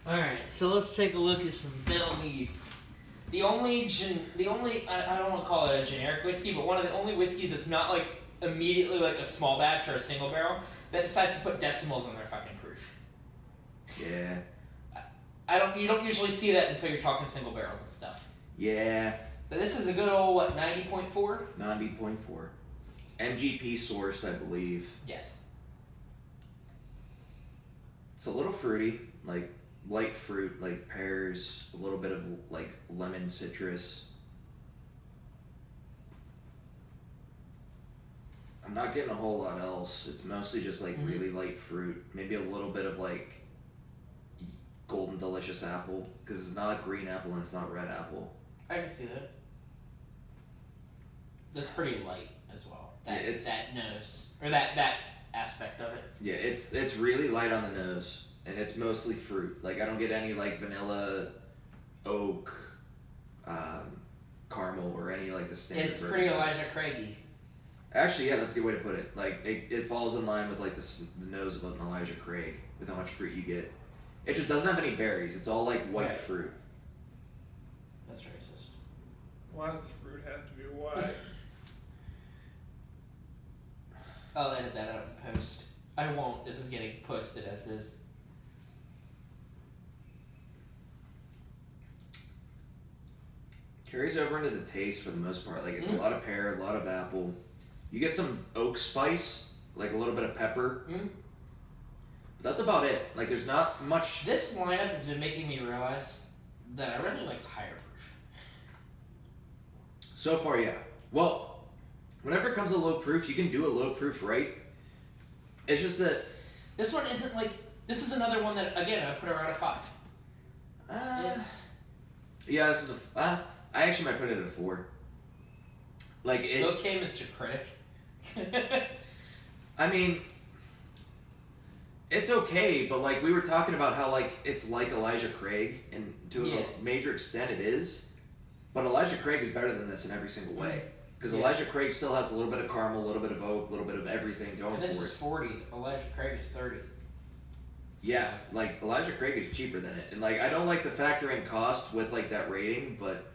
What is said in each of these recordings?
Alright, so let's take a look at some Belle Meade. The only, I don't want to call it a generic whiskey, but one of the only whiskeys that's not like immediately like a small batch or a single barrel that decides to put decimals on their fucking proof. Yeah. You don't usually see that until you're talking single barrels and stuff. Yeah. But this is a good old, 90.4? 90.4. MGP-sourced, I believe. Yes. It's a little fruity, like light fruit, like pears, a little bit of like lemon citrus. I'm not getting a whole lot else. It's mostly just like really light fruit. Maybe a little bit of like golden delicious apple, because it's not green apple and it's not red apple. I can see that. That's pretty light as well. That nose, or that aspect of it. Yeah, it's really light on the nose, and it's mostly fruit. Like I don't get any like vanilla, oak, caramel, or any like the standard. It's pretty Elijah Craigy. Actually, yeah, that's a good way to put it. Like it falls in line with like the nose of an Elijah Craig with how much fruit you get. It just doesn't have any berries. It's all like white fruit. That's racist. Why does the fruit have to be white? I'll edit that out in post. I won't. This is getting posted as is. Carries over into the taste for the most part. Like it's a lot of pear, a lot of apple. You get some oak spice, like a little bit of pepper. But that's about it. Like there's not much. This lineup has been making me realize that I really like higher proof. So far, yeah. Well, whenever it comes to low proof, you can do a low proof right. It's just that this one isn't like. This is another one that again I put around a 5. Yeah, this is a. I actually might put it at a 4. Like it. Okay, Mr. Critic. I mean, it's okay, but like we were talking about how like it's like Elijah Craig, and to a major extent it is. But Elijah Craig is better than this in every single way. Because Elijah Craig still has a little bit of caramel, a little bit of oak, a little bit of everything going for it. And this is 40. Elijah Craig is 30. Yeah, like Elijah Craig is cheaper than it. And like I don't like the factor in cost with like that rating, but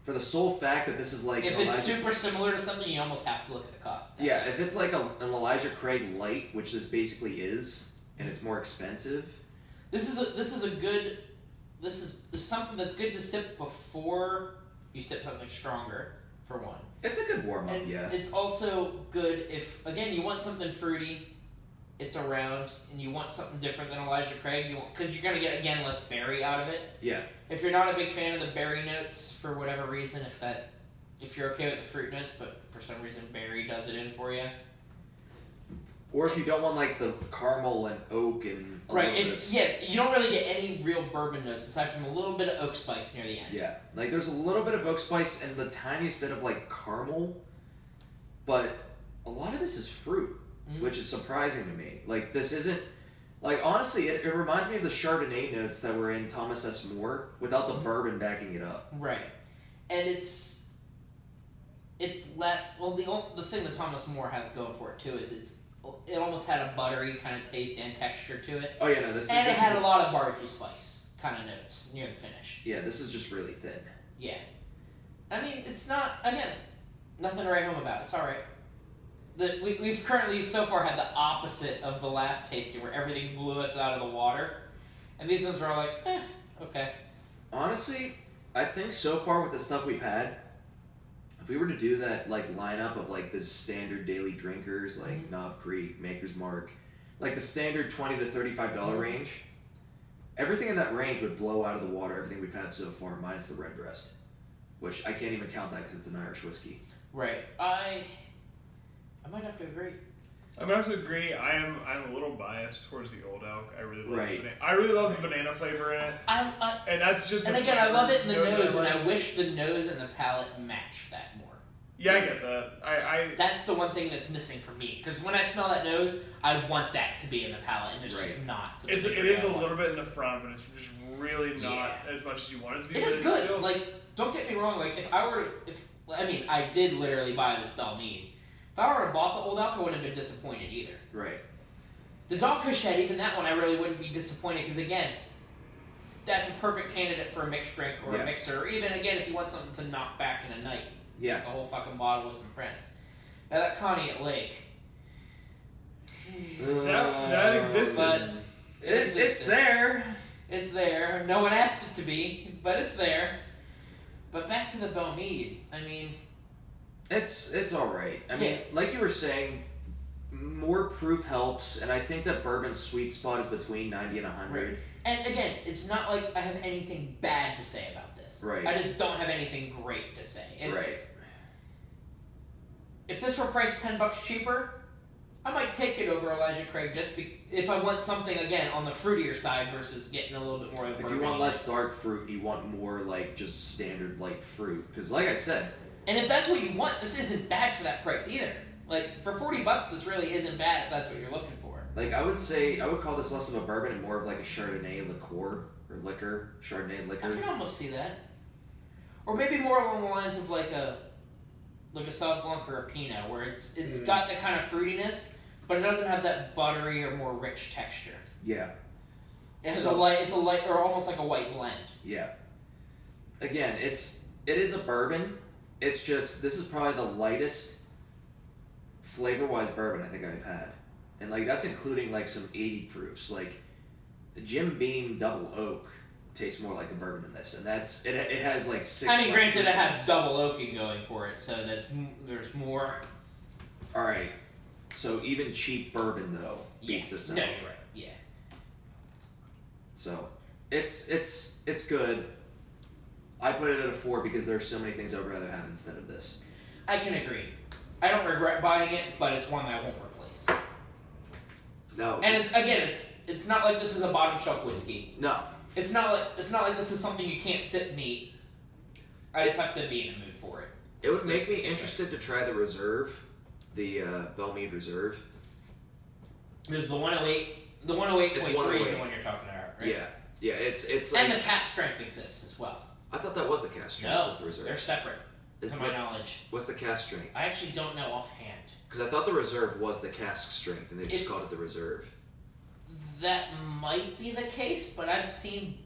for the sole fact that this is like if it's super similar to something, you almost have to look at the cost. Yeah, if it's like an Elijah Craig light, which this basically is, and it's more expensive. This is something that's good to sip before you sip something stronger, for one. It's a good warm up, yeah. It's also good if, again, you want something fruity, it's around, and you want something different than Elijah Craig, because you're going to get, again, less berry out of it. Yeah. If you're not a big fan of the berry notes, for whatever reason, if you're okay with the fruit notes, but for some reason berry does it in for you. Or if you don't want like the caramel and oak and you don't really get any real bourbon notes aside from a little bit of oak spice near the end. Yeah, like there's a little bit of oak spice and the tiniest bit of like caramel, but a lot of this is fruit, which is surprising to me. Like this isn't, like honestly, it reminds me of the Chardonnay notes that were in Thomas S. More without the bourbon backing it up. Right, and it's less. Well, the thing that Thomas More has going for it too is it almost had a buttery kind of taste and texture to it. Oh yeah, no, it had a lot of barbecue spice kind of notes near the finish. Yeah, this is just really thin. Yeah, I mean it's not, again, nothing to write home about. It's all right. We've currently so far had the opposite of the last tasting where everything blew us out of the water, and these ones were all like, okay. Honestly, I think so far with the stuff we've had, if we were to do that like lineup of like the standard daily drinkers like Knob Creek, Maker's Mark, like the standard $20 to $35 range, everything in that range would blow out of the water. Everything we've had so far, minus the Redbreast, which I can't even count that because it's an Irish whiskey. Right. I might have to agree. I'm gonna have to agree. I'm a little biased towards the Old Elk. I really love the I really love the banana flavor in it. And that's just. And again, I love it in the nose, and I wish the nose and the palate matched that more. Yeah, I get that. That's the one thing that's missing for me, because when I smell that nose, I want that to be in the palate, and it's just not. It is a little bit in the front, but it's just really not as much as you want it to be. It is good. Still... Like, don't get me wrong. Like, I did literally buy this Belle Meade. If I were to bought the Old Elk, I wouldn't have been disappointed either. Right. The Dogfish Head, even that one, I really wouldn't be disappointed, because again, that's a perfect candidate for a mixed drink or Yeah. a mixer, or even again if you want something to knock back in a night, Yeah. like a whole fucking bottle with some friends. Now that Connie at Lake, That existed. but It's there. it's there. No one asked it to be, but it's there. But back to the Belle Meade. I mean, It's all right. I mean, Yeah. like you were saying, more proof helps, and I think that bourbon's sweet spot is between 90 and 100. Right. And again, it's not like I have anything bad to say about this. Right. I just don't have anything great to say. It's, Right. If this were priced $10 cheaper, I might take it over Elijah Craig if I want something again on the fruitier side versus getting a little bit more of If you want less dark fruit, you want more like just standard light fruit. Because, like I said, And if that's what you want, this isn't bad for that price either. Like for $40, this really isn't bad if that's what you're looking for. like I would call this less of a bourbon and more of like a Chardonnay liqueur or liquor, Chardonnay I liquor. can almost see that, or maybe more along the lines of like a Sauv Blanc or a Pinot, where it's got that kind of fruitiness, but it doesn't have that buttery or more rich texture. Yeah, It's So- a light, or almost like a white blend. yeah. Again, it is a bourbon. It's just this is probably the lightest flavor-wise bourbon I think I've had, and like that's including like some 80 proofs. Like the Jim Beam Double Oak tastes more like a bourbon than this, and that's it. It has like 6. I mean, less granted, it proof. has double oaking going for it, so there's more. All right. So even cheap bourbon though beats this out. No, you're right. Yeah. So it's good. I put it at a 4 because there are so many things I would rather have instead of this. I can agree. I don't regret buying it, but it's one I won't replace. No. And it's not like this is a bottom shelf whiskey. No. It's not like this is something you can't sit and eat. I just have to be in the mood for it. It would make me interested to try the Reserve, the Belle Meade Reserve. There's the 108. The 108.3 is the 108. one you're talking about, right? Yeah. Yeah. It's like, And the cast strength exists as well. I thought that was the cast strength. No, was the Reserve. they're separate, to my knowledge. What's the cast strength? I actually don't know offhand. Because I thought the Reserve was the cask strength, and they just It- called it the Reserve. That might be the case, but I've seen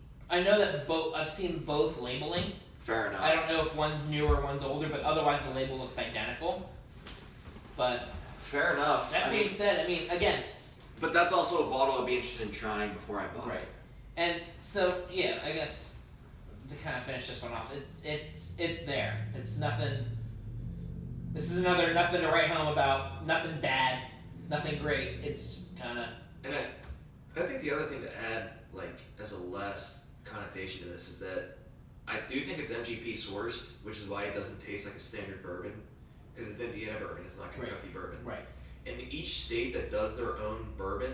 both labeling. Fair enough. I don't know if one's newer, one's older, but otherwise the label looks identical. But Fair enough. that being said, I mean, again, but that's also a bottle I'd be interested in trying before I bought right. it. And so yeah, I guess to kind of finish this one off, it's there. It's nothing. This is another nothing to write home about. Nothing bad. Nothing great. It's just kind of. And I think the other thing to add, like, as a last connotation to this is that I do think it's MGP-sourced, which is why it doesn't taste like a standard bourbon, because it's Indiana bourbon, it's not Kentucky bourbon. Right. And each state that does their own bourbon,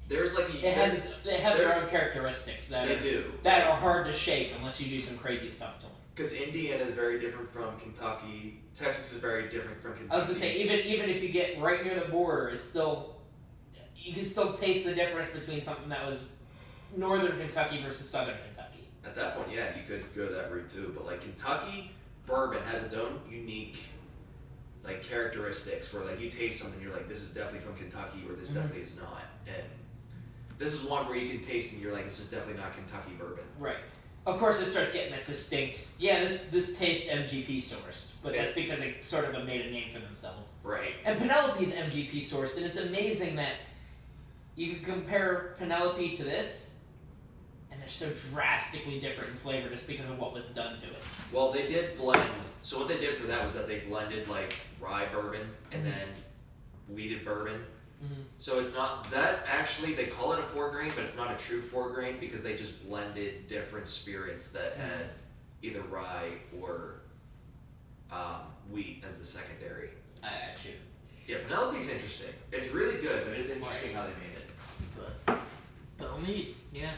there's like They have their own characteristics that are hard to shake unless you do some crazy stuff to them. Because Indiana is very different from Kentucky. Texas is very different from Kentucky. I was gonna say even if you get right near the border, it's still you can still taste the difference between something that was northern Kentucky versus southern Kentucky. At that point, yeah, you could go that route too. But like Kentucky bourbon has its own unique like characteristics where like you taste something and you're like, this is definitely from Kentucky or this definitely is not. And this is one where you can taste and you're like, this is definitely not Kentucky bourbon. Right. Of course, it starts getting that distinct. Yeah, this tastes MGP-sourced, but that's because they sort of have made a name for themselves. Right. And Penelope is MGP-sourced, and it's amazing that you can compare Penelope to this, and they're so drastically different in flavor just because of what was done to it. Well, they did blend. So what they did for that was that they blended like rye bourbon and then wheated bourbon. Mm-hmm. So it's not that actually they call it a 4-grain, but it's not a true 4-grain because they just blended different spirits that had either rye or wheat as the secondary. I actually. Yeah, Penelope's interesting. It's really good, but it's interesting how they made it. But Belle Meade, yeah.